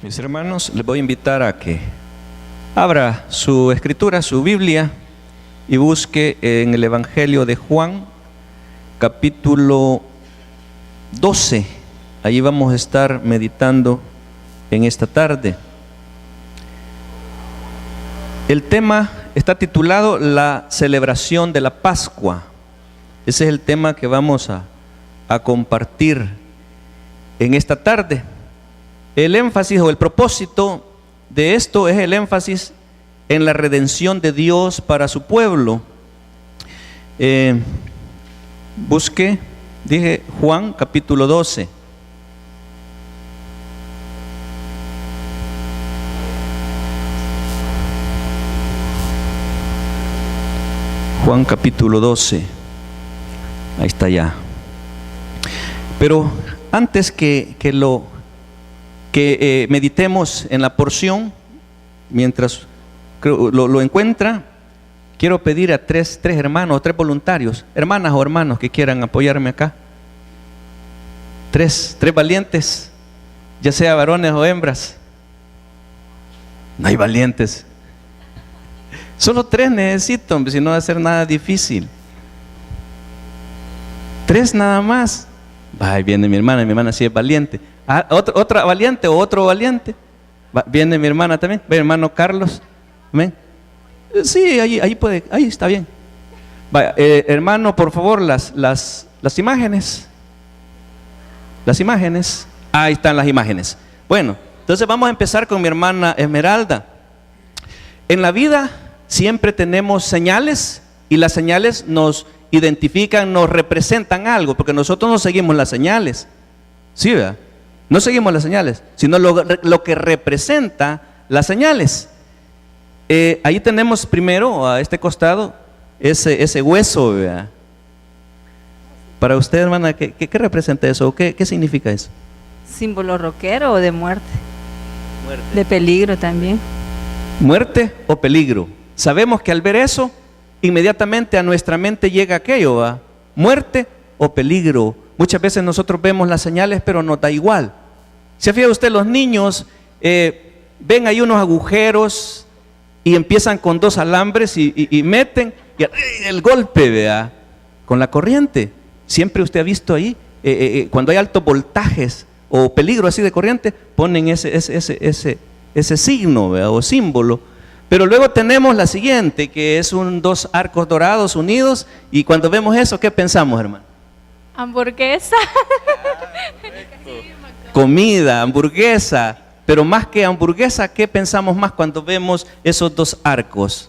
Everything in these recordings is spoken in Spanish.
Mis hermanos, les voy a invitar a que abra su escritura, su Biblia, y busque en el Evangelio de Juan, capítulo 12. Allí vamos a estar meditando en esta tarde. El tema está titulado La celebración de la Pascua. Ese es el tema que vamos a compartir en esta tarde. El énfasis o el propósito de esto es el énfasis en la redención de Dios para su pueblo. Busque, dije, Juan capítulo 12. Juan capítulo 12. Ahí está ya. Pero antes que meditemos en la porción, mientras lo encuentra, quiero pedir a tres hermanos, tres voluntarios, hermanas o hermanos que quieran apoyarme acá. Tres valientes, ya sea varones o hembras. No hay valientes. Solo tres necesito, hombre, si no va a ser nada difícil. Tres nada más. Ahí viene mi hermana sí es valiente. ¿Otra valiente o otro valiente? Viene mi hermana también, mi hermano Carlos. ¿Amén? Sí, ahí puede, ahí está bien. Vaya, hermano, por favor, las imágenes. Las imágenes. Ahí están las imágenes. Bueno, entonces vamos a empezar con mi hermana Esmeralda. En la vida siempre tenemos señales y las señales nos identifican, nos representan algo, porque nosotros no seguimos las señales. ¿Sí, verdad? No seguimos las señales, sino lo que representa las señales. Ahí tenemos primero, a este costado, ese hueso, ¿verdad? Para usted, hermana, ¿qué representa eso? ¿Qué significa eso? Símbolo roquero o de muerte. De peligro también. Muerte o peligro. Sabemos que al ver eso, inmediatamente a nuestra mente llega aquello, ¿verdad? Muerte o peligro. Muchas veces nosotros vemos las señales, pero nos da igual. ¿Se fija usted? Los niños ven ahí unos agujeros y empiezan con dos alambres y meten y el golpe, ¿verdad? Con la corriente. Siempre usted ha visto ahí, cuando hay altos voltajes o peligro así de corriente, ponen ese signo, ¿verdad? O símbolo. Pero luego tenemos la siguiente, que es dos arcos dorados unidos, y cuando vemos eso, ¿qué pensamos, hermano? Hamburguesa. Comida, hamburguesa, pero más que hamburguesa, ¿qué pensamos más cuando vemos esos dos arcos?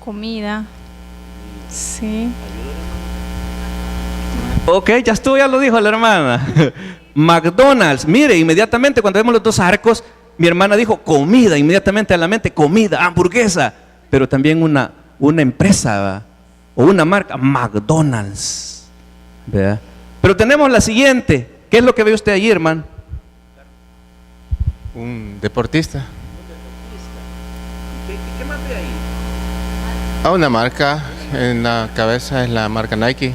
Comida. Sí. Ok, ya lo dijo la hermana. McDonald's, mire, inmediatamente cuando vemos los dos arcos, mi hermana dijo comida, inmediatamente a la mente comida, hamburguesa, pero también una empresa, ¿verdad? O una marca, McDonald's, ¿verdad? Pero tenemos la siguiente. ¿Qué es lo que ve usted allí, hermano? Un deportista. ¿Qué más ve ahí? Una marca en la cabeza, es la marca Nike.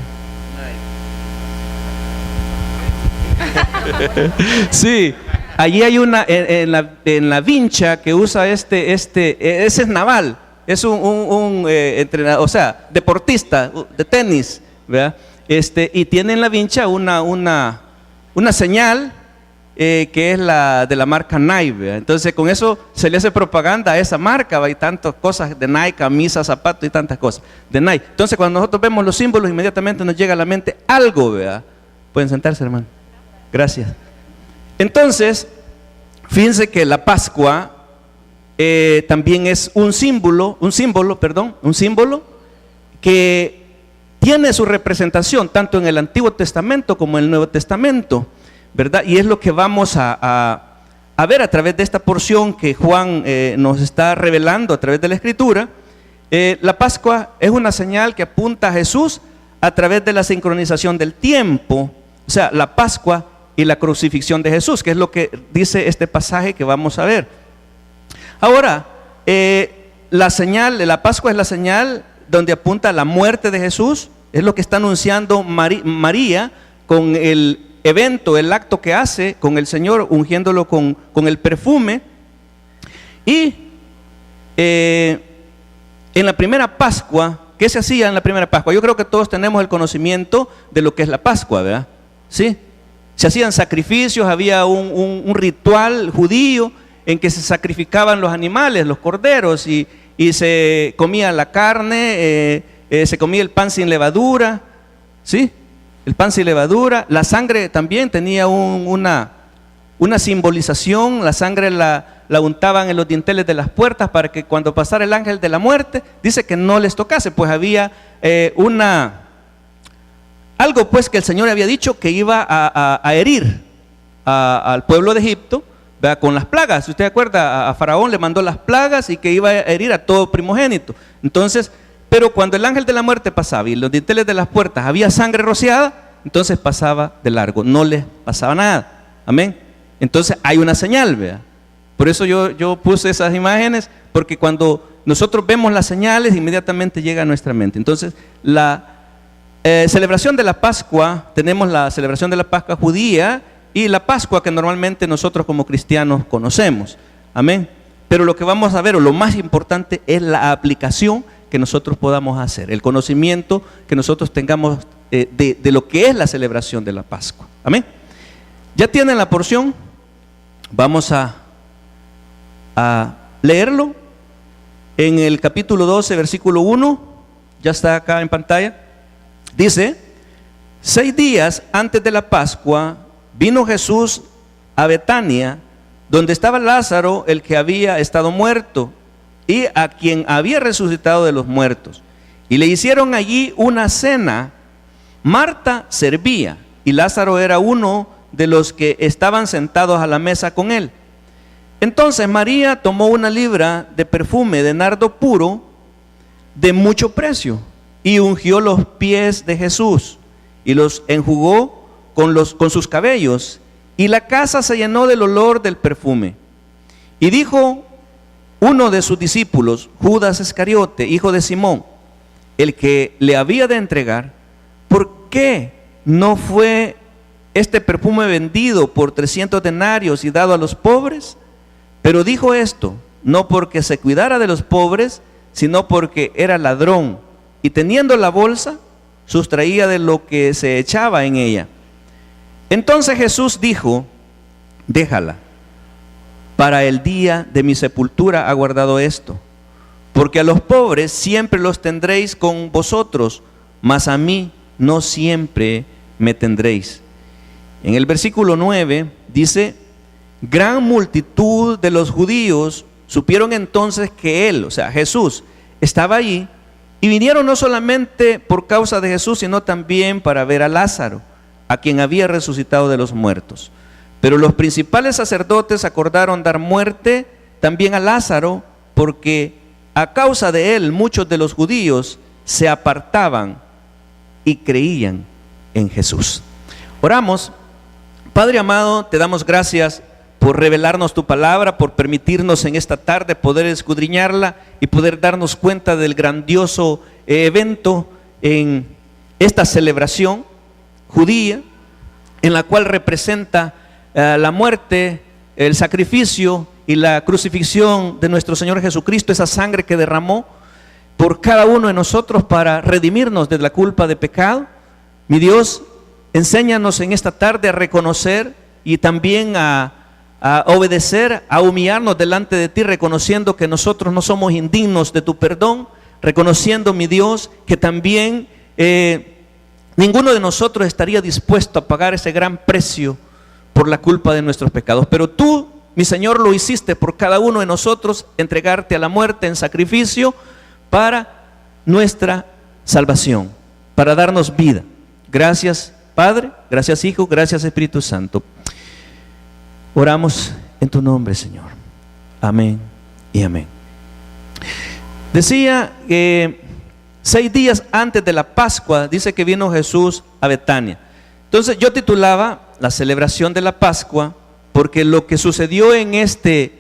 Sí, allí hay una en la vincha que usa ese es naval, es un entrenador, o sea, deportista de tenis, ¿verdad? Y tiene en la vincha una señal que es la de la marca Nike, ¿verdad? Entonces con eso se le hace propaganda a esa marca, ¿verdad? Hay tantas cosas de Nike, camisas, zapatos y tantas cosas de Nike. Entonces cuando nosotros vemos los símbolos, inmediatamente nos llega a la mente algo, ¿verdad? Pueden sentarse, hermano. Gracias. Entonces, fíjense que la Pascua también es un símbolo que tiene su representación tanto en el Antiguo Testamento como en el Nuevo Testamento, ¿verdad? Y es lo que vamos a ver a través de esta porción que Juan nos está revelando a través de la Escritura. La Pascua es una señal que apunta a Jesús a través de la sincronización del tiempo, o sea, la Pascua y la crucifixión de Jesús, que es lo que dice este pasaje que vamos a ver. Ahora, la señal de la Pascua es la señal donde apunta a la muerte de Jesús, es lo que está anunciando María con el evento, el acto que hace con el Señor, ungiéndolo con el perfume. Y en la primera Pascua, ¿qué se hacía en la primera Pascua? Yo creo que todos tenemos el conocimiento de lo que es la Pascua, ¿verdad? ¿Sí? Se hacían sacrificios, había un ritual judío en que se sacrificaban los animales, los corderos, y se comía la carne, se comía el pan sin levadura, ¿sí? El pan sin levadura. La sangre también tenía una simbolización. La sangre la untaban en los dinteles de las puertas para que cuando pasara el ángel de la muerte, dice que no les tocase, pues había algo pues que el Señor había dicho que iba a herir al pueblo de Egipto, ¿verdad? Con las plagas. Si usted acuerda, a Faraón le mandó las plagas y que iba a herir a todo primogénito. Entonces, pero cuando el ángel de la muerte pasaba y en los dinteles de las puertas había sangre rociada, entonces pasaba de largo, no les pasaba nada. Amén. Entonces hay una señal, ¿verdad? Por eso yo puse esas imágenes, porque cuando nosotros vemos las señales, inmediatamente llega a nuestra mente. Entonces, la celebración de la Pascua, tenemos la celebración de la Pascua judía y la Pascua que normalmente nosotros como cristianos conocemos. Amén. Pero lo que vamos a ver, o lo más importante, es la aplicación que nosotros podamos hacer, el conocimiento que nosotros tengamos de lo que es la celebración de la Pascua. Amén. ¿Ya tienen la porción? Vamos a leerlo en el capítulo 12, versículo 1. Ya está acá en pantalla. Dice: 6 días antes de la Pascua vino Jesús a Betania, donde estaba Lázaro, el que había estado muerto, y a quien había resucitado de los muertos. Y le hicieron allí una cena. Marta servía, y Lázaro era uno de los que estaban sentados a la mesa con él. Entonces María tomó una libra de perfume de nardo puro de mucho precio, y ungió los pies de Jesús, y los enjugó con sus cabellos, y la casa se llenó del olor del perfume. Y dijo uno de sus discípulos, Judas Iscariote, hijo de Simón, el que le había de entregar: ¿por qué no fue este perfume vendido por 300 denarios y dado a los pobres? Pero dijo esto no porque se cuidara de los pobres, sino porque era ladrón, y teniendo la bolsa, sustraía de lo que se echaba en ella. Entonces Jesús dijo: déjala, para el día de mi sepultura ha guardado esto, porque a los pobres siempre los tendréis con vosotros, mas a mí no siempre me tendréis. En el versículo 9 dice: gran multitud de los judíos supieron entonces que él, o sea Jesús, estaba allí, y vinieron no solamente por causa de Jesús, sino también para ver a Lázaro, a quien había resucitado de los muertos. Pero los principales sacerdotes acordaron dar muerte también a Lázaro, porque a causa de él muchos de los judíos se apartaban y creían en Jesús. Oramos. Padre amado, te damos gracias por revelarnos tu palabra, por permitirnos en esta tarde poder escudriñarla y poder darnos cuenta del grandioso evento en esta celebración judía, en la cual representa la muerte, el sacrificio y la crucifixión de nuestro Señor Jesucristo, esa sangre que derramó por cada uno de nosotros para redimirnos de la culpa de pecado. Mi Dios, enséñanos en esta tarde a reconocer y también a obedecer, a humillarnos delante de ti, reconociendo que nosotros no somos indignos de tu perdón, reconociendo, mi Dios, que también ninguno de nosotros estaría dispuesto a pagar ese gran precio por la culpa de nuestros pecados. Pero tú, mi Señor, lo hiciste por cada uno de nosotros, entregarte a la muerte en sacrificio para nuestra salvación, para darnos vida. Gracias, Padre, gracias, Hijo, gracias, Espíritu Santo. Oramos en tu nombre, Señor. Amén y amén. Decía que 6 días antes de la Pascua, dice que vino Jesús a Betania. Entonces yo titulaba la celebración de la Pascua, porque lo que sucedió en este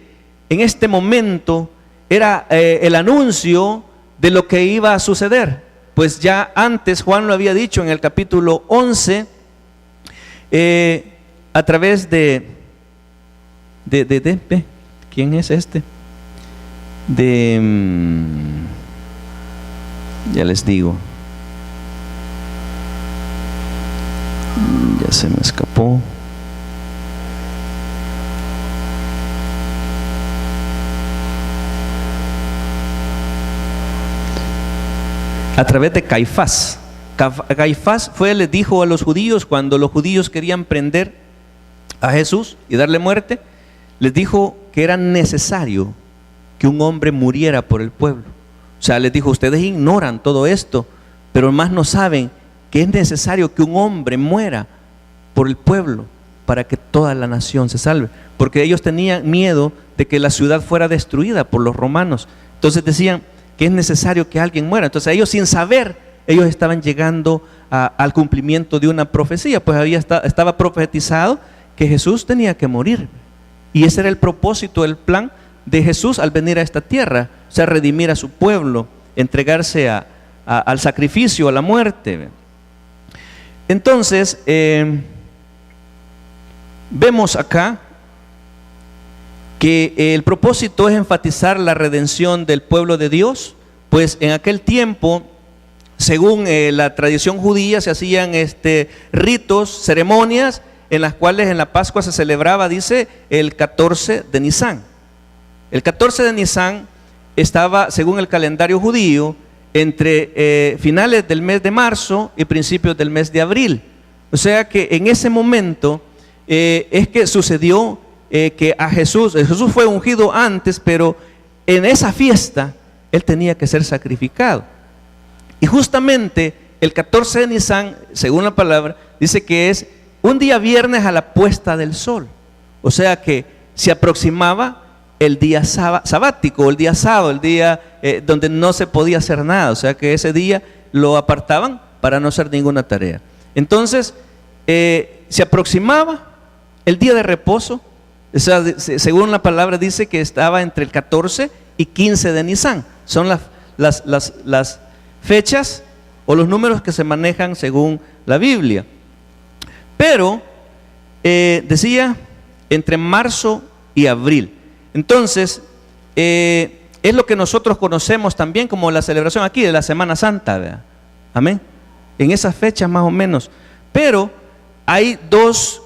momento era el anuncio de lo que iba a suceder. Pues ya antes Juan lo había dicho en el capítulo 11, a través de ¿quién es este? Ya les digo, ya se me escapó. A través de Caifás. Caifás les dijo a los judíos, cuando los judíos querían prender a Jesús y darle muerte, les dijo que era necesario que un hombre muriera por el pueblo. O sea, les dijo, ustedes ignoran todo esto, pero más no saben que es necesario que un hombre muera por el pueblo para que toda la nación se salve. Porque ellos tenían miedo de que la ciudad fuera destruida por los romanos. Entonces decían que es necesario que alguien muera. Entonces ellos, sin saber, ellos estaban llegando al cumplimiento de una profecía, pues estaba profetizado que Jesús tenía que morir. Y ese era el propósito, el plan de Jesús al venir a esta tierra, o sea, redimir a su pueblo, entregarse al sacrificio, a la muerte. Entonces, vemos acá que el propósito es enfatizar la redención del pueblo de Dios, pues en aquel tiempo, según la tradición judía, se hacían ritos, ceremonias, en las cuales en la Pascua se celebraba, dice, el 14 de Nisan. El 14 de Nisan estaba, según el calendario judío, entre finales del mes de marzo y principios del mes de abril. O sea que en ese momento es que sucedió que a Jesús fue ungido antes, pero en esa fiesta Él tenía que ser sacrificado. Y justamente el 14 de Nisan, según la palabra, dice que es un día viernes a la puesta del sol. O sea que se aproximaba el día sabático, el día sábado, el día donde no se podía hacer nada. O sea que ese día lo apartaban para no hacer ninguna tarea. Entonces, se aproximaba el día de reposo. O sea, según la palabra dice que estaba entre el 14 y 15 de Nisan. Son las fechas o los números que se manejan según la Biblia. Pero decía entre marzo y abril. Entonces, es lo que nosotros conocemos también como la celebración aquí de la Semana Santa, ¿verdad? Amén. En esas fechas más o menos. Pero hay dos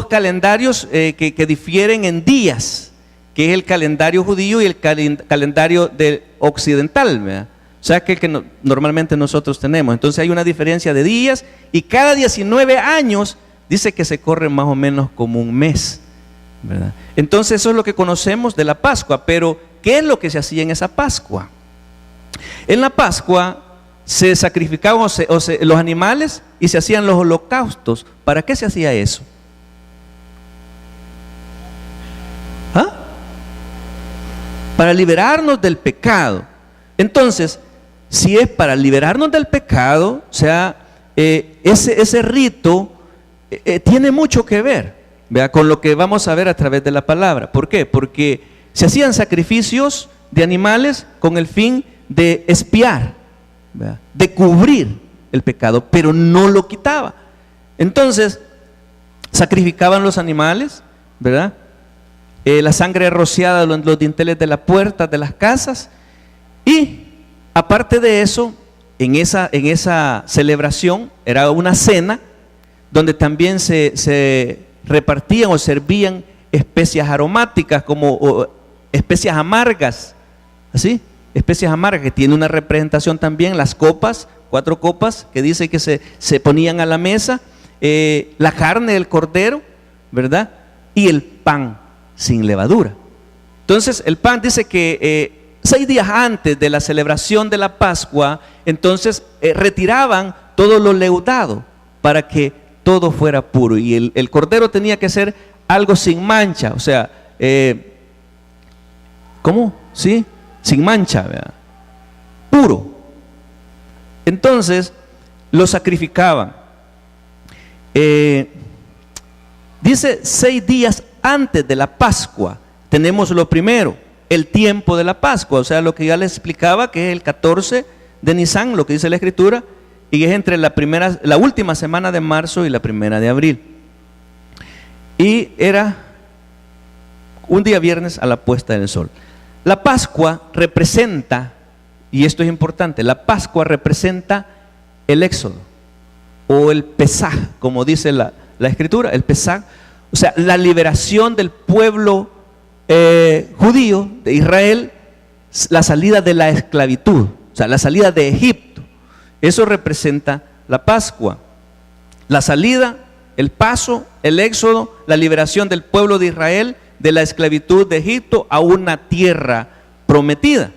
calendarios que difieren en días, que es el calendario judío y el calendario occidental, ¿verdad? O sea, que normalmente nosotros tenemos. Entonces hay una diferencia de días, y cada 19 años dice que se corre más o menos como un mes, ¿verdad? Entonces eso es lo que conocemos de la Pascua. Pero ¿qué es lo que se hacía en esa Pascua? En la Pascua se sacrificaban los animales y se hacían los holocaustos. ¿Para qué se hacía eso? ¿Ah? Para liberarnos del pecado. Entonces, si es para liberarnos del pecado, o sea, ese rito tiene mucho que ver, ¿verdad?, con lo que vamos a ver a través de la palabra. ¿Por qué? Porque se hacían sacrificios de animales con el fin de expiar, ¿verdad?, de cubrir el pecado, pero no lo quitaba. Entonces, sacrificaban los animales, ¿verdad?, la sangre rociada en los dinteles de las puertas de las casas. Y aparte de eso, en esa celebración era una cena donde también se repartían o servían especias aromáticas, como especias amargas, así, especias amargas, que tiene una representación también, las copas, 4 copas que dice que se ponían a la mesa, la carne del cordero, ¿verdad?, y el pan sin levadura. Entonces el pan dice que 6 días antes de la celebración de la Pascua, entonces retiraban todo lo leudado para que todo fuera puro, y el cordero tenía que ser algo sin mancha, o sea, ¿cómo? Sí, sin mancha, ¿verdad?, puro. Entonces lo sacrificaban. Dice 6 días antes de la Pascua tenemos lo primero, el tiempo de la Pascua, o sea, lo que ya les explicaba, que es el 14 de Nisan, lo que dice la Escritura, y es entre la última semana de marzo y la primera de abril. y era un día viernes a la puesta del sol. La Pascua representa, y esto es importante, la Pascua representa el Éxodo o el Pesaj, como dice la Escritura, el Pesaj, o sea, la liberación del pueblo judío de Israel, la salida de la esclavitud, o sea, la salida de Egipto. Eso representa la Pascua. La salida, el paso, el éxodo, la liberación del pueblo de Israel de la esclavitud de Egipto a una tierra prometida.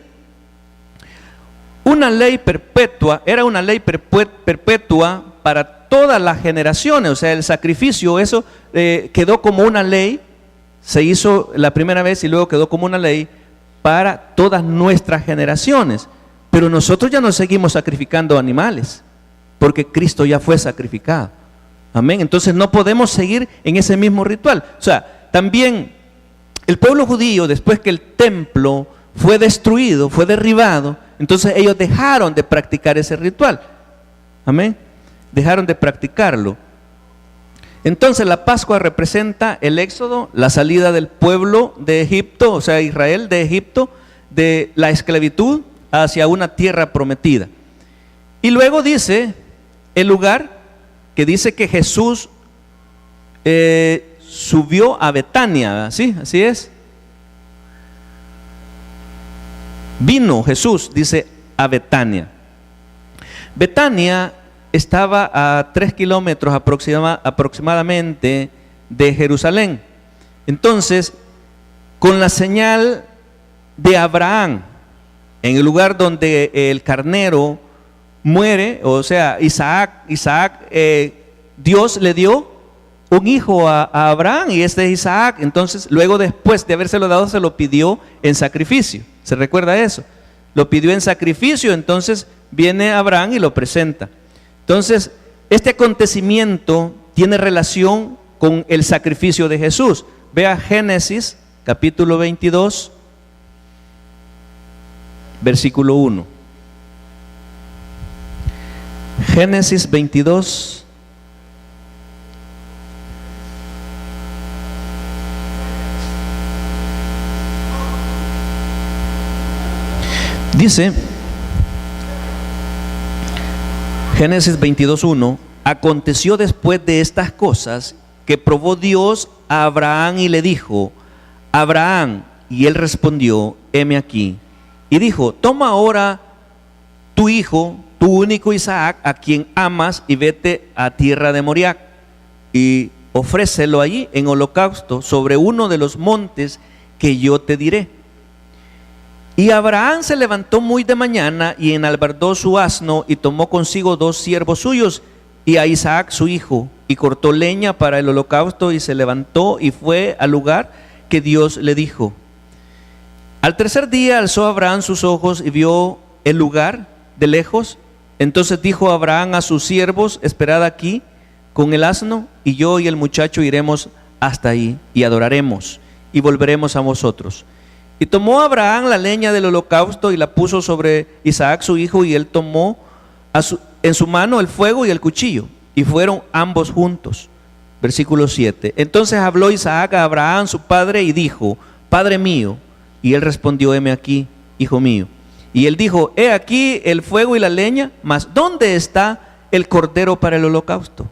Una ley perpetua, era una ley perpetua para todas las generaciones, o sea, el sacrificio, eso quedó como una ley, se hizo la primera vez y luego quedó como una ley para todas nuestras generaciones. Pero nosotros ya no seguimos sacrificando animales, porque Cristo ya fue sacrificado. Amén. Entonces no podemos seguir en ese mismo ritual. O sea, también el pueblo judío, después que el templo fue destruido, fue derribado, entonces ellos dejaron de practicar ese ritual. Amén. Dejaron de practicarlo. Entonces la Pascua representa el éxodo, la salida del pueblo de Egipto, o sea, Israel de Egipto, de la esclavitud hacia una tierra prometida. Y luego dice el lugar que dice que Jesús subió a Betania, ¿sí? Así es. Vino Jesús, dice, a Betania. Betania estaba a 3 kilómetros aproximadamente de Jerusalén. Entonces, con la señal de Abraham, en el lugar donde el carnero muere, o sea, Isaac, Dios le dio un hijo a Abraham, y este es Isaac. Entonces, luego después de habérselo dado, se lo pidió en sacrificio. ¿Se recuerda eso? Lo pidió en sacrificio, entonces viene Abraham y lo presenta. Entonces, este acontecimiento tiene relación con el sacrificio de Jesús. Vea Génesis, capítulo 22, versículo 1. Génesis 22, dice, Génesis 22:1, aconteció después de estas cosas que probó Dios a Abraham y le dijo, Abraham, y él respondió, heme aquí. Y dijo, toma ahora tu hijo, tu único Isaac, a quien amas, y vete a tierra de Moriah, y ofrécelo allí en holocausto sobre uno de los montes que yo te diré. Y Abraham se levantó muy de mañana y enalbardó su asno y tomó consigo 2 siervos suyos y a Isaac su hijo, y cortó leña para el holocausto y se levantó y fue al lugar que Dios le dijo. Al tercer día alzó Abraham sus ojos y vio el lugar de lejos. Entonces dijo Abraham a sus siervos, esperad aquí con el asno, y yo y el muchacho iremos hasta ahí y adoraremos y volveremos a vosotros. Y tomó Abraham la leña del holocausto y la puso sobre Isaac su hijo, y él tomó en su mano el fuego y el cuchillo, y fueron ambos juntos. Versículo 7. Entonces habló Isaac a Abraham su padre y dijo, Padre mío. Y él respondió, heme aquí, hijo mío. Y él dijo, he aquí el fuego y la leña, mas ¿dónde está el cordero para el holocausto?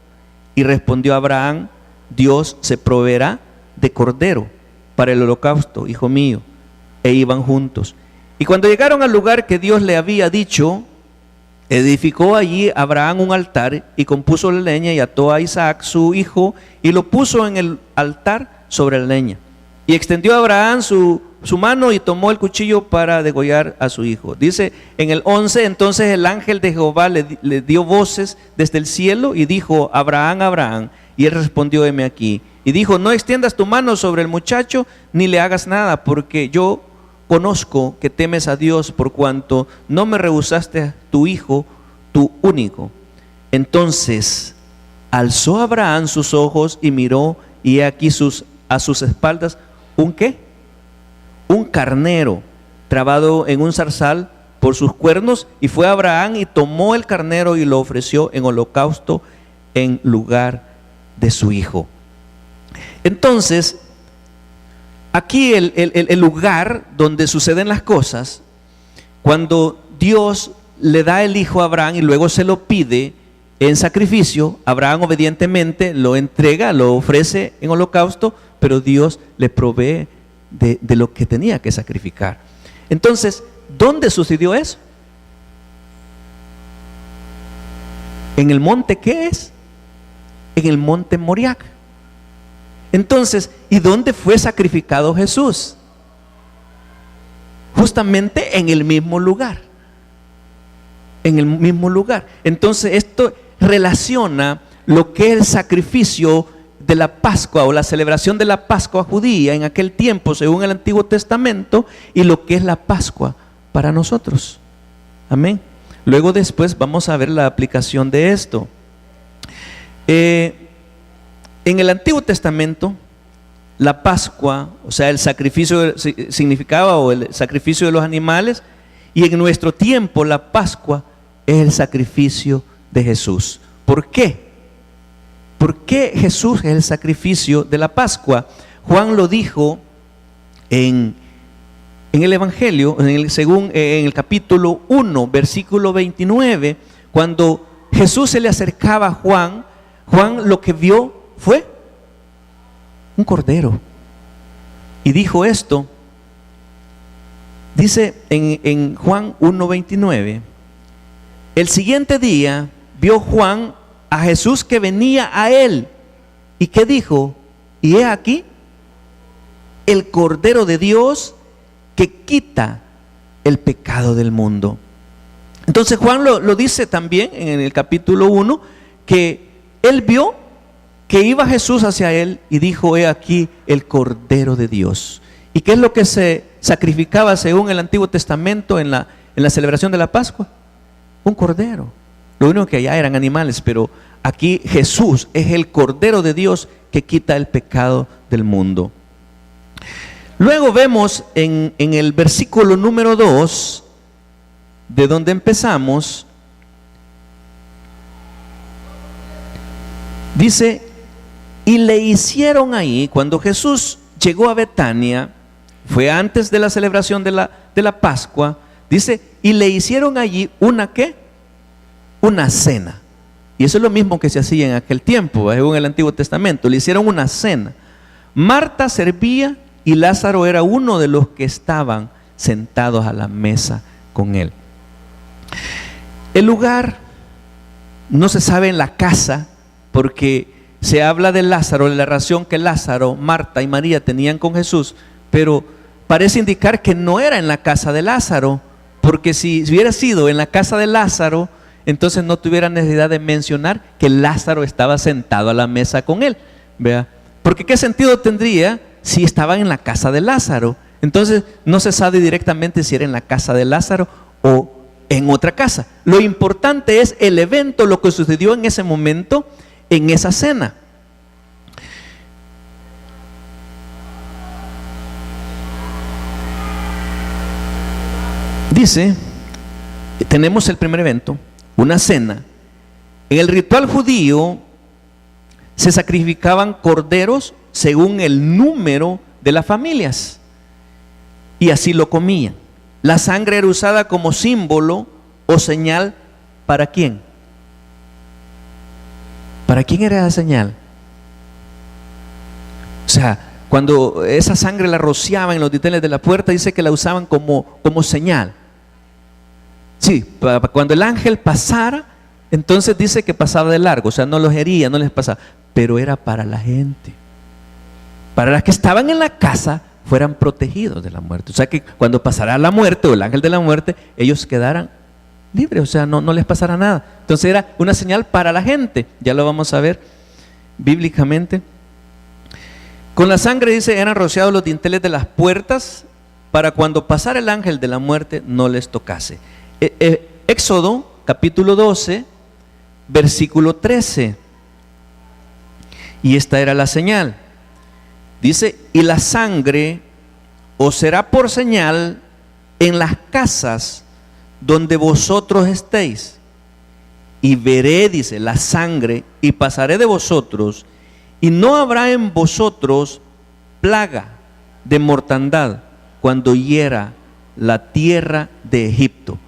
Y respondió Abraham, Dios se proveerá de cordero para el holocausto, hijo mío. E iban juntos. Y cuando llegaron al lugar que Dios le había dicho, edificó allí Abraham un altar y compuso la leña y ató a Isaac su hijo y lo puso en el altar sobre la leña. Y extendió Abraham su mano y tomó el cuchillo para degollar a su hijo. Dice en el 11, entonces el ángel de Jehová le dio voces desde el cielo y dijo, Abraham, Abraham. Y él respondió, heme aquí. Y dijo, no extiendas tu mano sobre el muchacho ni le hagas nada, porque yo conozco que temes a Dios, por cuanto no me rehusaste a tu hijo, tu único. Entonces alzó Abraham sus ojos y miró, y he aquí a sus espaldas ¿un qué? Un carnero trabado en un zarzal por sus cuernos, y fue Abraham y tomó el carnero y lo ofreció en holocausto en lugar de su hijo. Entonces, aquí el lugar donde suceden las cosas, cuando Dios le da el hijo a Abraham y luego se lo pide en sacrificio, Abraham obedientemente lo entrega, lo ofrece en holocausto, pero Dios le provee de lo que tenía que sacrificar. Entonces, ¿dónde sucedió eso? ¿En el monte qué es? En el monte Moriah. Entonces, ¿y dónde fue sacrificado Jesús? Justamente en el mismo lugar. En el mismo lugar. Entonces, esto relaciona lo que es el sacrificio de la Pascua o la celebración de la Pascua judía en aquel tiempo, según el Antiguo Testamento, y lo que es la Pascua para nosotros. Amén. Luego después vamos a ver la aplicación de esto. En el Antiguo Testamento, la Pascua, o sea, el sacrificio significaba o el sacrificio de los animales, y en nuestro tiempo la Pascua es el sacrificio de Jesús. ¿Por qué? ¿Por qué Jesús es el sacrificio de la Pascua? Juan lo dijo en el Evangelio, en el capítulo 1, versículo 29, cuando Jesús se le acercaba a Juan, Juan lo que vio fue un cordero. Y dijo esto, dice en Juan 1:29, el siguiente día vio Juan a Jesús que venía a él. ¿Y qué dijo? Y he aquí el Cordero de Dios que quita el pecado del mundo. Entonces Juan lo dice también en el capítulo 1, que él vio que iba Jesús hacia él y dijo, he aquí el Cordero de Dios. ¿Y qué es lo que se sacrificaba según el Antiguo Testamento en la celebración de la Pascua? Un cordero. Lo único que allá eran animales, pero aquí Jesús es el Cordero de Dios que quita el pecado del mundo. Luego vemos en el versículo número 2, de donde empezamos, dice, y le hicieron ahí, cuando Jesús llegó a Betania, fue antes de la celebración de la Pascua, dice, y le hicieron allí una ¿qué? Una cena. Y eso es lo mismo que se hacía en aquel tiempo, según el Antiguo Testamento, le hicieron una cena. Marta servía y Lázaro era uno de los que estaban sentados a la mesa con él. El lugar no se sabe en la casa, porque se habla de Lázaro, de la relación que Lázaro, Marta y María tenían con Jesús, pero parece indicar que no era en la casa de Lázaro, porque si hubiera sido en la casa de Lázaro, entonces no tuviera necesidad de mencionar que Lázaro estaba sentado a la mesa con él. ¿Vea? Porque ¿qué sentido tendría si estaban en la casa de Lázaro? Entonces no se sabe directamente si era en la casa de Lázaro o en otra casa. Lo importante es el evento, lo que sucedió en ese momento, en esa cena. Dice, tenemos el primer evento, una cena. En el ritual judío se sacrificaban corderos según el número de las familias, y así lo comían. La sangre era usada como símbolo o señal. ¿Para quién? ¿Para quién era esa señal? O sea, cuando esa sangre la rociaban en los dinteles de la puerta, dice que la usaban como señal. Sí, cuando el ángel pasara, entonces dice que pasaba de largo, o sea, no los hería, no les pasaba, pero era para la gente, para las que estaban en la casa, fueran protegidos de la muerte. O sea, que cuando pasara la muerte o el ángel de la muerte, ellos quedaran libres, o sea, no les pasara nada. Entonces era una señal para la gente, ya lo vamos a ver bíblicamente. Con la sangre, dice, eran rociados los dinteles de las puertas para cuando pasara el ángel de la muerte no les tocase. Éxodo capítulo 12 versículo 13, y esta era la señal. Dice, y la sangre os será por señal en las casas donde vosotros estéis, y veré, dice, la sangre, y pasaré de vosotros, y no habrá en vosotros plaga de mortandad cuando hiera la tierra de Egipto.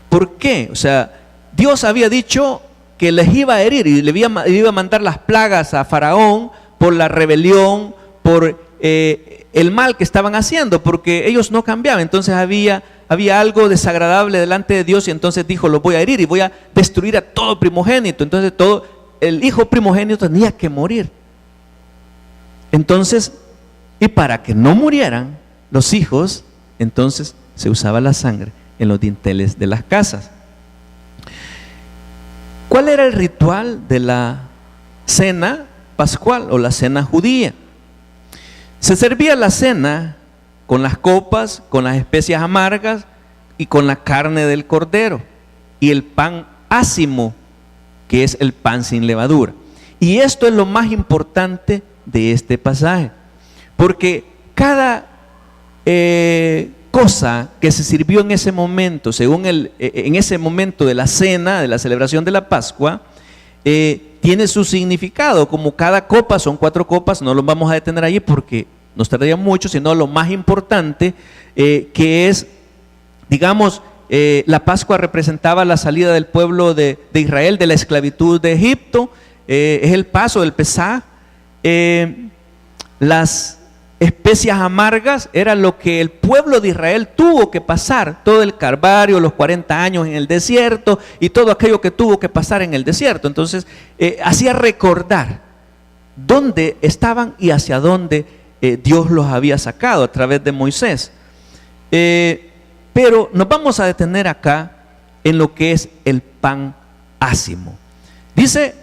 ¿Por qué? O sea, Dios había dicho que les iba a herir y le iba a mandar las plagas a Faraón por la rebelión, por el mal que estaban haciendo, porque ellos no cambiaban. Entonces había algo desagradable delante de Dios, y entonces dijo: los voy a herir y voy a destruir a todo primogénito. Entonces el hijo primogénito tenía que morir. Entonces, y para que no murieran los hijos, entonces se usaba la sangre en los dinteles de las casas. ¿Cuál era el ritual de la cena pascual o la cena judía? Se servía la cena con las copas, con las especias amargas y con la carne del cordero y el pan ácimo, que es el pan sin levadura. Y esto es lo más importante de este pasaje, porque cada cosa que se sirvió en ese momento, en ese momento de la cena, de la celebración de la Pascua, tiene su significado. Como cada copa, son 4 copas, no los vamos a detener allí porque nos tardaría mucho, sino lo más importante, que es, digamos, la Pascua representaba la salida del pueblo de Israel de la esclavitud de Egipto, es el paso del Pesaj. Las especias amargas era lo que el pueblo de Israel tuvo que pasar, todo el Calvario, los 40 años en el desierto y todo aquello que tuvo que pasar en el desierto. Entonces hacía recordar dónde estaban y hacia dónde Dios los había sacado a través de Moisés. Pero nos vamos a detener acá en lo que es el pan ácimo. Dice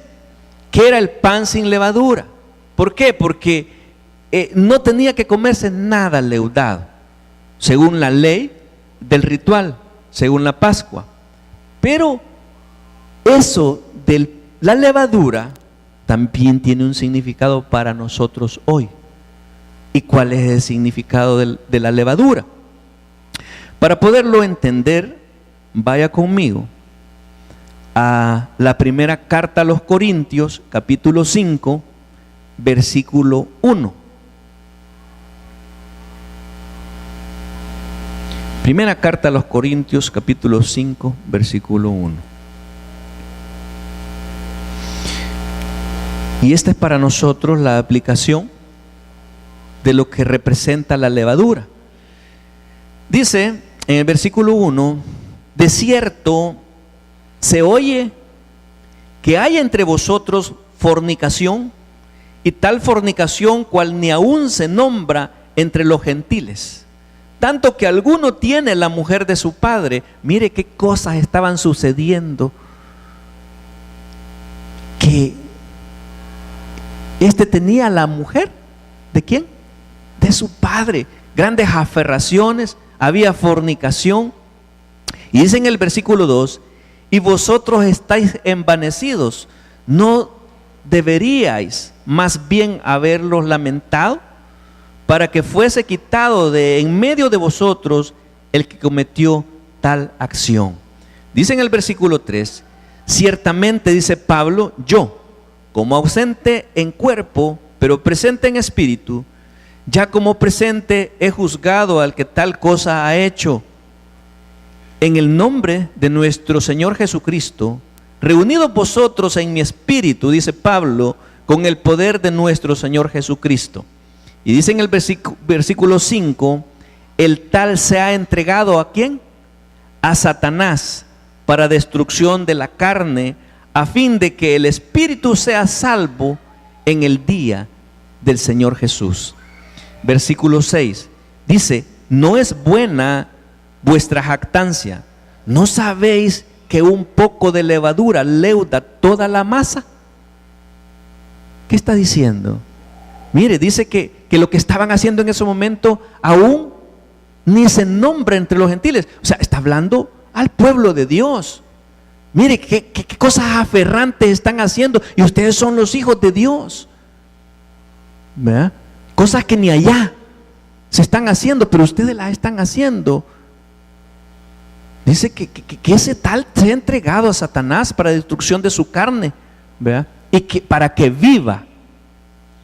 que era el pan sin levadura. ¿Por qué? Porque no tenía que comerse nada leudado, según la ley del ritual, según la Pascua. Pero eso de la levadura también tiene un significado para nosotros hoy. ¿Y cuál es el significado de la levadura? Para poderlo entender, vaya conmigo a la primera carta a los Corintios, capítulo 5, versículo 1. Primera carta a los Corintios, capítulo 5, versículo 1. Y esta es para nosotros la aplicación de lo que representa la levadura. Dice en el versículo 1: de cierto se oye que hay entre vosotros fornicación, y tal fornicación cual ni aún se nombra entre los gentiles, tanto que alguno tiene la mujer de su padre. Mire qué cosas estaban sucediendo, que tenía la mujer, ¿de quién? De su padre. Grandes aferraciones, había fornicación. Y dice en el versículo 2: y vosotros estáis envanecidos, ¿no deberíais más bien haberlos lamentado, para que fuese quitado de en medio de vosotros el que cometió tal acción? Dice en el versículo 3: ciertamente, dice Pablo, yo, como ausente en cuerpo, pero presente en espíritu, ya como presente he juzgado al que tal cosa ha hecho. En el nombre de nuestro Señor Jesucristo, reunidos vosotros en mi espíritu, dice Pablo, con el poder de nuestro Señor Jesucristo. Y dice en el versículo 5: el tal se ha entregado ¿a quién? A Satanás, para destrucción de la carne, a fin de que el espíritu sea salvo en el día del Señor Jesús. Versículo 6 dice: no es buena vuestra jactancia. ¿No sabéis que un poco de levadura leuda toda la masa? ¿Qué está diciendo? Mire, dice que lo que estaban haciendo en ese momento aún ni se nombra entre los gentiles. O sea, está hablando al pueblo de Dios. Mire qué cosas aferrantes están haciendo, y ustedes son los hijos de Dios. ¿Verdad? Cosas que ni allá se están haciendo, pero ustedes las están haciendo. Dice que ese tal se ha entregado a Satanás para destrucción de su carne, ¿verdad? Y que para que viva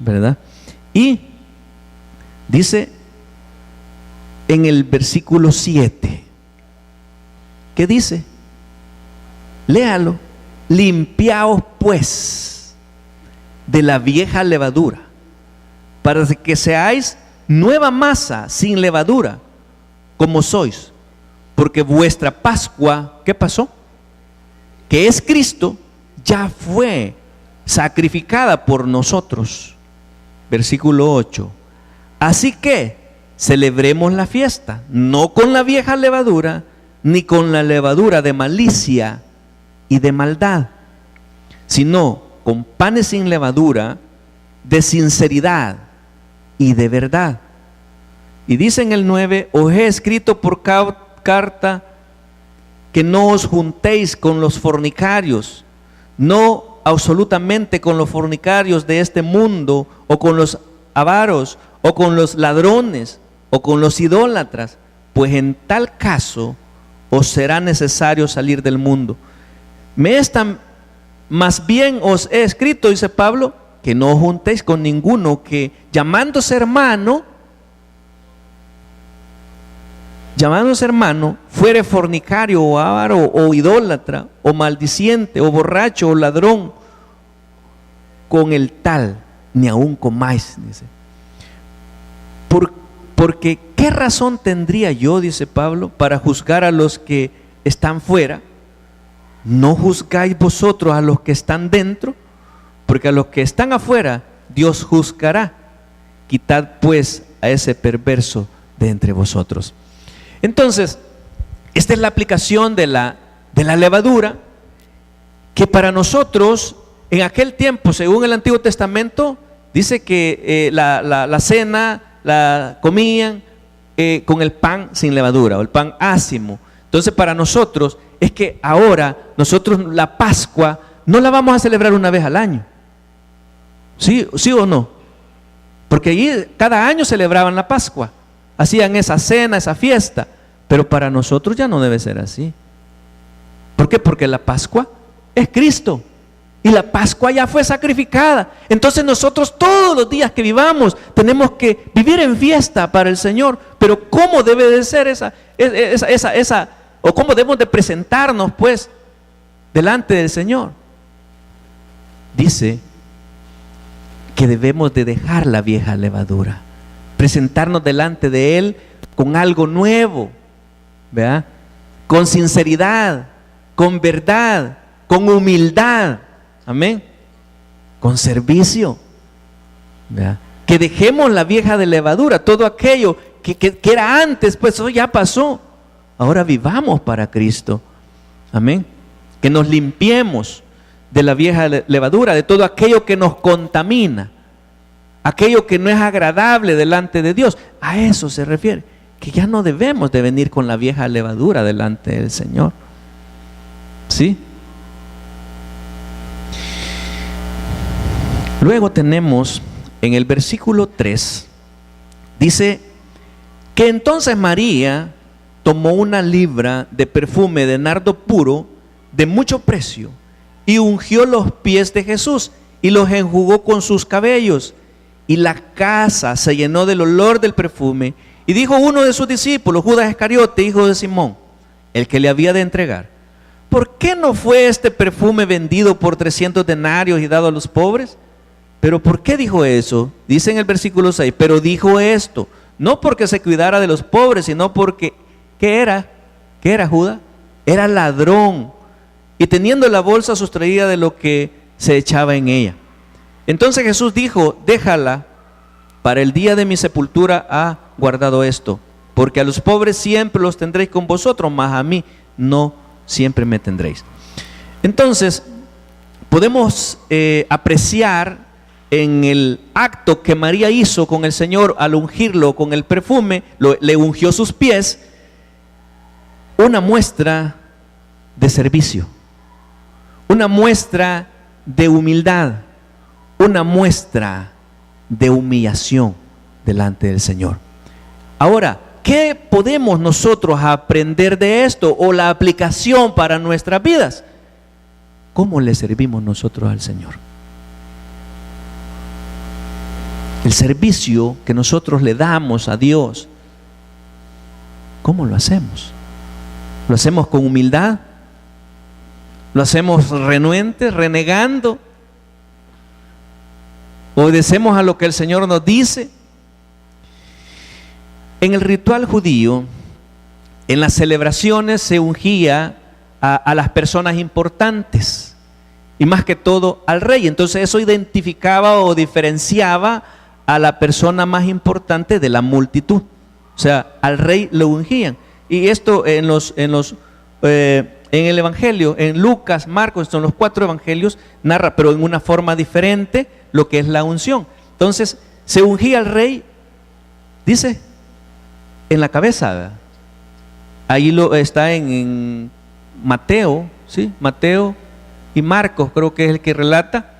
¿verdad? Y dice en el versículo 7, ¿qué dice? Léalo. Limpiaos pues de la vieja levadura, para que seáis nueva masa sin levadura, como sois, porque vuestra Pascua, ¿qué pasó? Que es Cristo, ya fue sacrificada por nosotros. Versículo 8. Así que celebremos la fiesta, no con la vieja levadura, ni con la levadura de malicia y de maldad, sino con panes sin levadura, de sinceridad y de verdad. Y dice en el 9, os he escrito por carta que no os juntéis con los fornicarios, no absolutamente con los fornicarios de este mundo, o con los avaros, o con los ladrones, o con los idólatras, pues en tal caso os será necesario salir del mundo. Más bien os he escrito, dice Pablo, que no os juntéis con ninguno que llamándose hermano, fuere fornicario o avaro o idólatra o maldiciente o borracho o ladrón. Con el tal ni aun comáis, dice. Porque ¿qué razón tendría yo, dice Pablo, para juzgar a los que están fuera? ¿No juzgáis vosotros a los que están dentro? Porque a los que están afuera Dios juzgará. Quitad pues a ese perverso de entre vosotros. Entonces, esta es la aplicación de la levadura, que para nosotros en aquel tiempo, según el Antiguo Testamento, dice que la cena la comían con el pan sin levadura o el pan ácimo. Entonces para nosotros es que ahora nosotros la Pascua no la vamos a celebrar una vez al año. ¿Sí o no? Porque allí cada año celebraban la Pascua, hacían esa cena, esa fiesta, pero para nosotros ya no debe ser así. ¿Por qué? Porque la Pascua es Cristo y la Pascua ya fue sacrificada. Entonces nosotros todos los días que vivamos tenemos que vivir en fiesta para el Señor. Pero ¿cómo debe de ser esa o cómo debemos de presentarnos pues delante del Señor? Dice que debemos de dejar la vieja levadura, presentarnos delante de Él con algo nuevo, ¿verdad? Con sinceridad, con verdad, con humildad, amén, con servicio, ¿verdad? Que dejemos la vieja de levadura, todo aquello que era antes, pues eso ya pasó. Ahora vivamos para Cristo, amén. Que nos limpiemos de la vieja levadura, de todo aquello que nos contamina, aquello que no es agradable delante de Dios. A eso se refiere, que ya no debemos de venir con la vieja levadura delante del Señor. ¿Sí? Luego tenemos en el versículo 3, dice que entonces María tomó una libra de perfume de nardo puro de mucho precio y ungió los pies de Jesús y los enjugó con sus cabellos, y la casa se llenó del olor del perfume. Y dijo uno de sus discípulos, Judas Iscariote, hijo de Simón, el que le había de entregar: ¿por qué no fue este perfume vendido por 300 denarios y dado a los pobres? ¿Pero por qué dijo eso? Dice en el versículo 6, pero dijo esto no porque se cuidara de los pobres, sino porque, ¿qué era? ¿Qué era Judas? Era ladrón, y teniendo la bolsa sustraída de lo que se echaba en ella. Entonces Jesús dijo: déjala, para el día de mi sepultura ha guardado esto, porque a los pobres siempre los tendréis con vosotros, mas a mí no siempre me tendréis. Entonces podemos apreciar en el acto que María hizo con el Señor al ungirlo con el perfume, le ungió sus pies, una muestra de servicio, una muestra de humildad, una muestra de humillación delante del Señor. Ahora, ¿qué podemos nosotros aprender de esto o la aplicación para nuestras vidas? ¿Cómo le servimos nosotros al Señor? El servicio que nosotros le damos a Dios, ¿cómo lo hacemos? ¿Lo hacemos con humildad? ¿Lo hacemos renuentes, renegando? ¿Obedecemos a lo que el Señor nos dice? En el ritual judío, en las celebraciones se ungía a las personas importantes y más que todo al rey. Entonces eso identificaba o diferenciaba a la persona más importante de la multitud. O sea, al rey lo ungían. Y esto en el Evangelio, en Lucas, Marcos, son los 4 evangelios, narra, pero en una forma diferente, lo que es la unción. Entonces, se ungía al rey, dice, en la cabeza, ¿verdad? Ahí está en Mateo, ¿sí? Mateo y Marcos, creo que es el que relata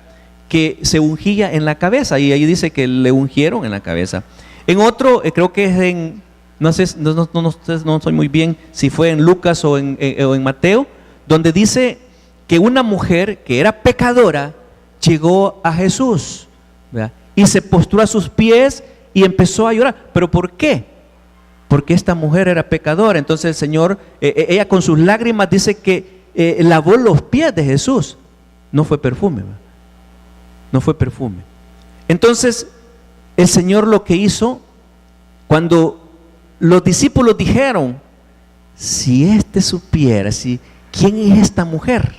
que se ungía en la cabeza, y ahí dice que le ungieron en la cabeza. En otro, creo que es en, no sé, no soy muy bien si fue en Lucas o en Mateo, donde dice que una mujer que era pecadora llegó a Jesús, ¿verdad? Y se postró a sus pies y empezó a llorar. ¿Pero por qué? Porque esta mujer era pecadora. Entonces el Señor, ella con sus lágrimas dice que lavó los pies de Jesús. No fue perfume, ¿verdad? No fue perfume. Entonces el Señor lo que hizo, cuando los discípulos dijeron, si éste supiera, ¿quién es esta mujer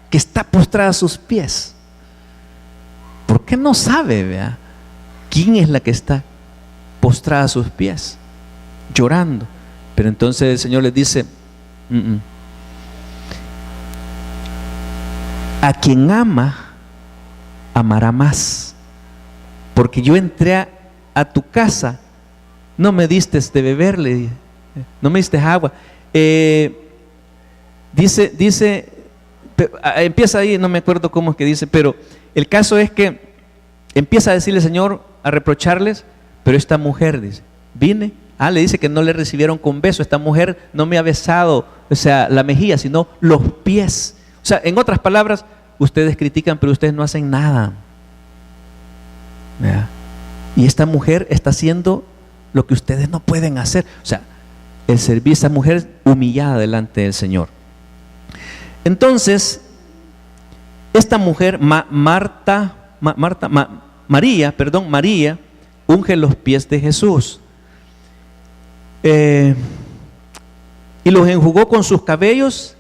que está postrada a sus pies? ¿Por qué no sabe, vea, quién es la que está postrada a sus pies, llorando? Pero entonces el Señor les dice, a quien ama, amará más, porque yo entré a tu casa, no me diste de beber, no me diste agua. Dice, empieza ahí, no me acuerdo cómo es que dice, pero el caso es que empieza a decirle, Señor, a reprocharles, pero esta mujer, dice, vine, le dice que no le recibieron con beso, esta mujer no me ha besado, o sea, la mejilla, sino los pies. O sea, en otras palabras, ustedes critican, pero ustedes no hacen nada. ¿Verdad? Y esta mujer está haciendo lo que ustedes no pueden hacer. O sea, el servir a esa mujer humillada delante del Señor. Entonces, esta mujer, María, unge los pies de Jesús. Y los enjugó con sus cabellos,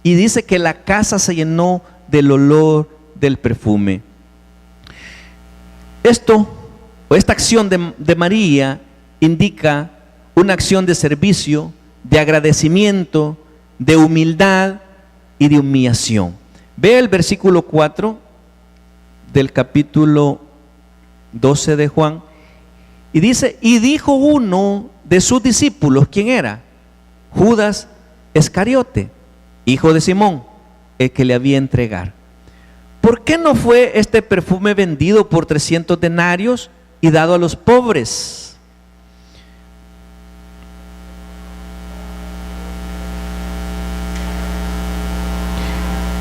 y dice que la casa se llenó del olor del perfume. Esta acción de María indica una acción de servicio, de agradecimiento, de humildad y de humillación. Ve el versículo 4 del capítulo 12 de Juan, y dice, y dijo uno de sus discípulos, ¿quién era? Judas Iscariote, hijo de Simón, el que le había de entregar. ¿Por qué no fue este perfume vendido por 300 denarios y dado a los pobres?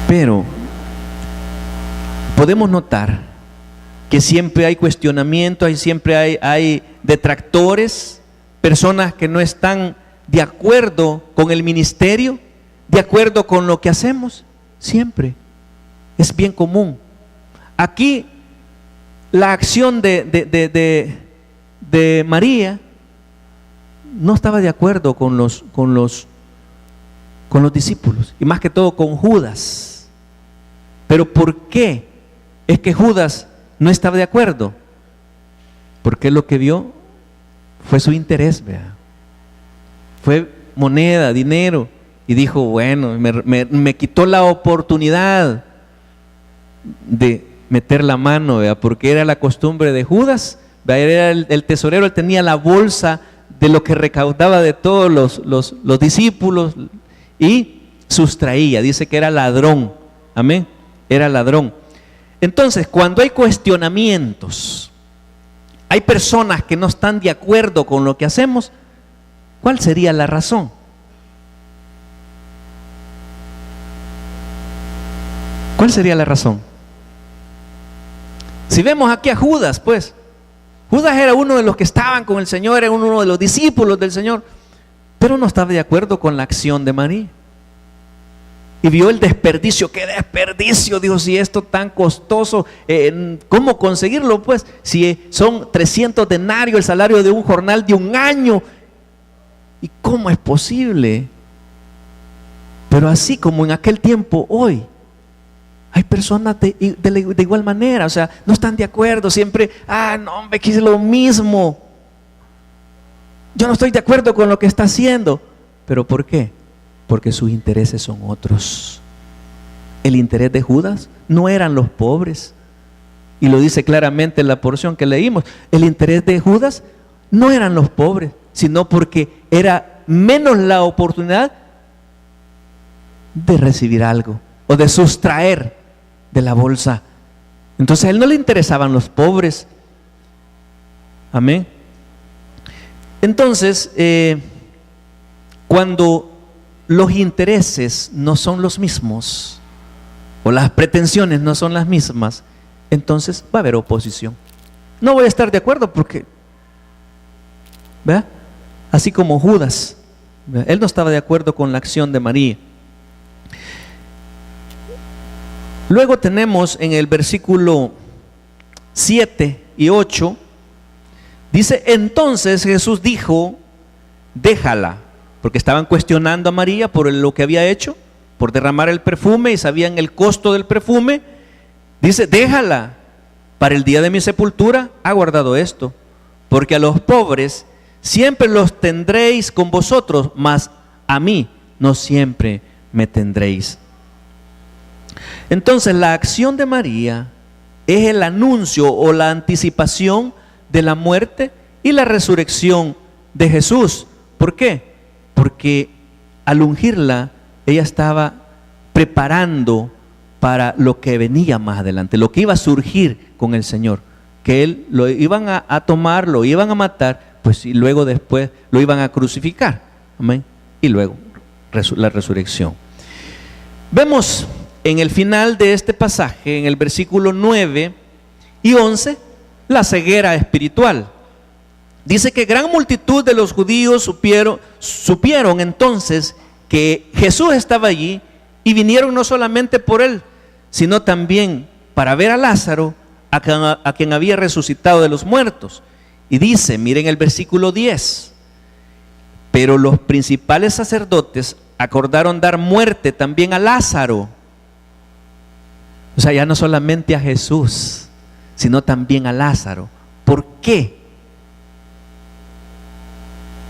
Pero podemos notar que siempre hay cuestionamiento, siempre hay detractores, personas que no están de acuerdo con el ministerio, de acuerdo con lo que hacemos. Siempre es bien común. Aquí la acción de María no estaba de acuerdo con los discípulos, y más que todo con Judas. Pero ¿por qué es que Judas no estaba de acuerdo? Porque lo que vio fue su interés, vea. Fue moneda, dinero, y dijo, bueno, me quitó la oportunidad de meter la mano, vea, porque era la costumbre de Judas, vea, era el tesorero, él tenía la bolsa de lo que recaudaba de todos los discípulos y sustraía, dice que era ladrón, amén, era ladrón. Entonces, cuando hay cuestionamientos, hay personas que no están de acuerdo con lo que hacemos, ¿cuál sería la razón? ¿Cuál sería la razón? Si vemos aquí a Judas, pues, Judas era uno de los que estaban con el Señor, era uno de los discípulos del Señor, pero no estaba de acuerdo con la acción de María. Y vio el desperdicio. ¡Qué desperdicio! Dijo, si esto tan costoso, ¿cómo conseguirlo? Pues si son 300 denarios el salario de un jornal de un año. ¿Y cómo es posible? Pero así como en aquel tiempo, hoy hay personas de igual manera, o sea, no están de acuerdo, siempre, no hombre, que es lo mismo. Yo no estoy de acuerdo con lo que está haciendo. ¿Pero por qué? Porque sus intereses son otros. El interés de Judas no eran los pobres. Y lo dice claramente en la porción que leímos. El interés de Judas no eran los pobres, sino porque era menos la oportunidad de recibir algo o de sustraer de la bolsa. Entonces a él no le interesaban los pobres. Amén. Entonces, cuando los intereses no son los mismos o las pretensiones no son las mismas, entonces va a haber oposición. No voy a estar de acuerdo porque, ¿verdad? Así como Judas, ¿verdad? Él no estaba de acuerdo con la acción de María. Luego tenemos en el versículo 7 y 8, dice, entonces Jesús dijo, déjala, porque estaban cuestionando a María por lo que había hecho, por derramar el perfume, y sabían el costo del perfume. Dice, déjala, para el día de mi sepultura ha guardado esto, porque a los pobres siempre los tendréis con vosotros, mas a mí no siempre me tendréis. Entonces la acción de María es el anuncio o la anticipación de la muerte y la resurrección de Jesús. ¿Por qué? Porque al ungirla, ella estaba preparando para lo que venía más adelante, lo que iba a surgir con el Señor, que él lo iban a tomar, lo iban a matar, pues y luego después lo iban a crucificar. Amén. Y luego la resurrección. Vemos en el final de este pasaje, en el versículo 9 y 11, la ceguera espiritual. Dice que gran multitud de los judíos supieron entonces que Jesús estaba allí y vinieron no solamente por él, sino también para ver a Lázaro, a quien había resucitado de los muertos. Y dice, miren el versículo 10, pero los principales sacerdotes acordaron dar muerte también a Lázaro. O sea, ya no solamente a Jesús, sino también a Lázaro. ¿Por qué?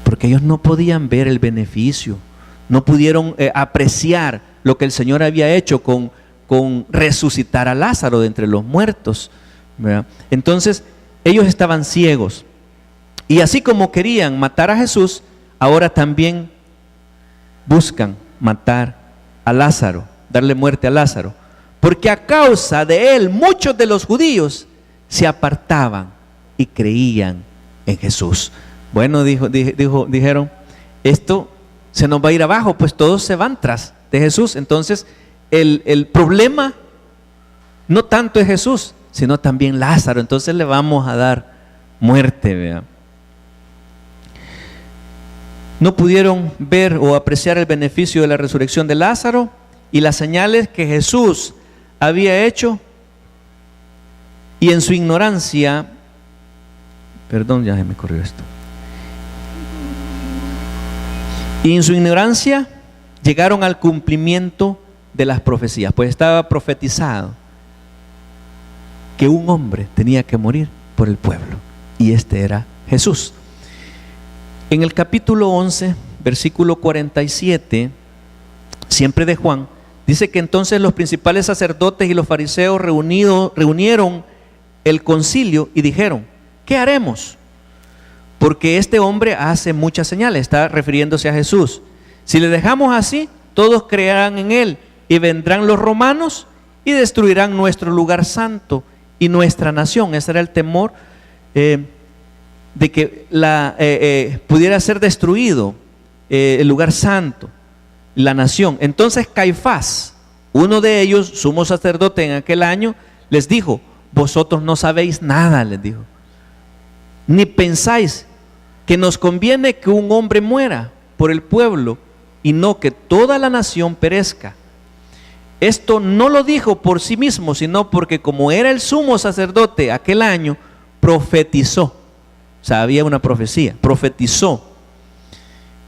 Porque ellos no podían ver el beneficio, no pudieron apreciar lo que el Señor había hecho con resucitar a Lázaro de entre los muertos, ¿verdad? Entonces ellos estaban ciegos, y así como querían matar a Jesús, ahora también buscan matar a Lázaro, darle muerte a Lázaro, porque a causa de él muchos de los judíos se apartaban y creían en Jesús. Bueno, dijeron, esto se nos va a ir abajo, pues todos se van tras de Jesús. Entonces el problema no tanto es Jesús, sino también Lázaro. Entonces le vamos a dar muerte, ¿verdad? No pudieron ver o apreciar el beneficio de la resurrección de Lázaro y las señales que Jesús había hecho, y en su ignorancia, perdón, ya se me corrió esto. Y en su ignorancia llegaron al cumplimiento de las profecías, pues estaba profetizado que un hombre tenía que morir por el pueblo, y este era Jesús. En el capítulo 11, versículo 47, siempre de Juan, dice que entonces los principales sacerdotes y los fariseos reunieron el concilio y dijeron, ¿qué haremos? Porque este hombre hace muchas señales, está refiriéndose a Jesús. Si le dejamos así, todos creerán en él, y vendrán los romanos y destruirán nuestro lugar santo y nuestra nación. Ese era el temor de que pudiera ser destruido el lugar santo, la nación. Entonces Caifás, uno de ellos, sumo sacerdote en aquel año, les dijo, vosotros no sabéis nada, les dijo. ni pensáis que nos conviene que un hombre muera por el pueblo y no que toda la nación perezca. Esto no lo dijo por sí mismo, sino porque como era el sumo sacerdote aquel año, profetizó. O sea, había una profecía, profetizó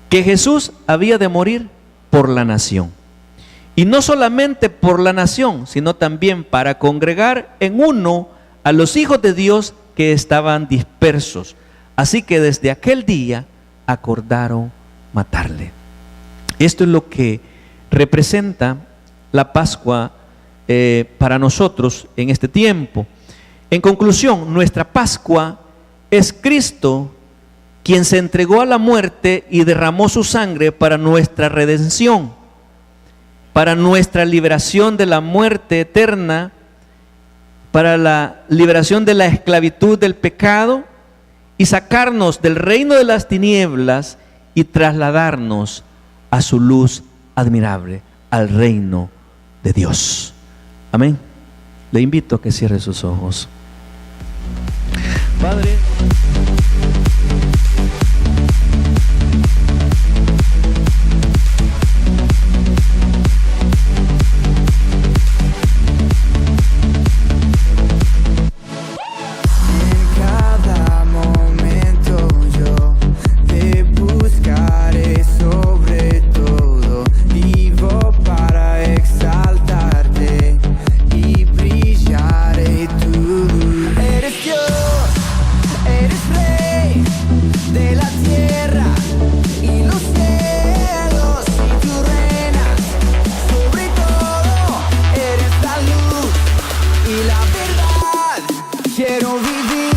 que Jesús había de morir por la nación. Y no solamente por la nación, sino también para congregar en uno a los hijos de Dios que estaban dispersos. Así que desde aquel día acordaron matarle. Esto es lo que representa la Pascua para nosotros en este tiempo. En conclusión, nuestra Pascua es Cristo quien se entregó a la muerte y derramó su sangre para nuestra redención, para nuestra liberación de la muerte eterna, para la liberación de la esclavitud del pecado y sacarnos del reino de las tinieblas y trasladarnos a su luz admirable, al reino de Dios. Amén. Le invito a que cierre sus ojos. Padre. Quiero vivir.